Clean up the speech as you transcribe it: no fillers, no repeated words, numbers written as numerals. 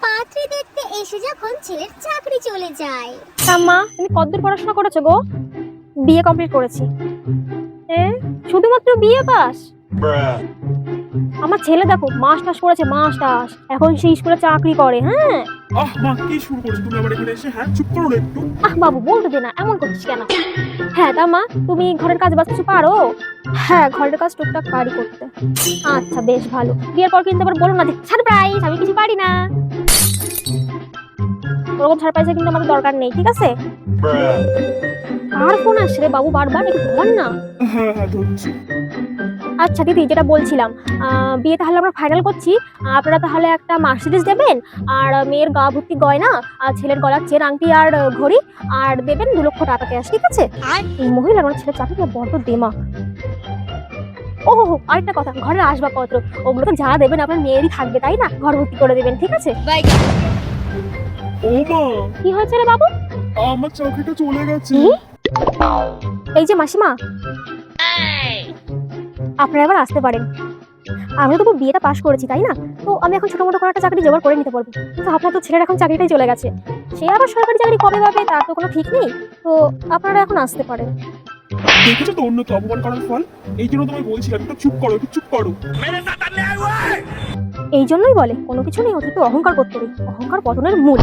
পাত্রী দেখতে এসে যখন ছেলের চাকরি চলে যায়। মা তুমি কতদূর পড়াশোনা করেছো গো? বিএ কমপ্লিট করেছি। শুধুমাত্র বিএ পাস? আমার ছেলে দেখো মাস্টার্স করেছে, মাস্টার্স, এখন সে স্কুলে চাকরি করে। হ্যাঁ মা কি শুরু করেছো তুমি আবার এখানে এসে? চুপ করো না একটু। বাবু বলতে দে না, এমন করছিস কেন? হ্যাঁ তা মা, তুমি ঘরের কাজ বাজ কিছু পারো? হ্যাঁ ঘরের কাজ টুকটাক পারি করতে। আচ্ছা বেশ ভালো, বিয়ের পর কিন্তু আবার বলো না যে সারপ্রাইজ আমি কিছু পারি না। ওরকম সারপ্রাইজের কিন্তু আমাদের দরকার নেই, ঠিক আছে? আর ফোন আসছে রে বাবু বারবার, একটু ধর না। হ্যাঁ ধরছি। আচ্ছা দিদি, যেটা বলছিলাম, বিয়ে তাহলে আমরা ফাইনাল করছি। আপনারা তাহলে একটা মার্সিডিজ দেবেন, আর মেয়ের গা ভর্তি গয়না, আর ছেলের গলার চেন আংটি আর ঘড়ি, আর দেবেন 2 লক্ষ টাকা ক্যাশ, ঠিক আছে? এই মহিলা আমার ছেলের চাকরিটা বড্ড দেমা। ও আরেকটা কথা, ঘরের আসবাবপত্র ওগুলো তো যা দেবেন আপনার মেয়েরই থাকবে, তাই না? ঘর ভর্তি করে দেবেন, ঠিক আছে? ও মা, কি হয়েছে রে বাবু? আমার চাকরিটা চলে গেছে। কি? এই যে মাসিমা, আপনারা এবার আসতে পারেন। আমি তো বিয়েটা পাশ করেছি, তাই না? তো আমি এখন ছোট মোটো করে একটা চাকরি জোগাড় করে নিতে পারবো। কিন্তু আপনার তো ছেলের এখন চাকরিটাই চলে গেছে, সে আবার সরকারি চাকরি কবে পাবে তার তো কোনো ঠিক নেই। তো আপনারা এখন আসতে পারেন। দেখেছো তো অন্যকে অপমান করার ফল? এই জন্য তোমায় বলছিলাম একটু চুপ করো, একটু চুপ করো। এই জন্যই বলে কোনো কিছু নেই অতিরিক্ত অহংকার করতে নেই, অহংকার পতনের মূল।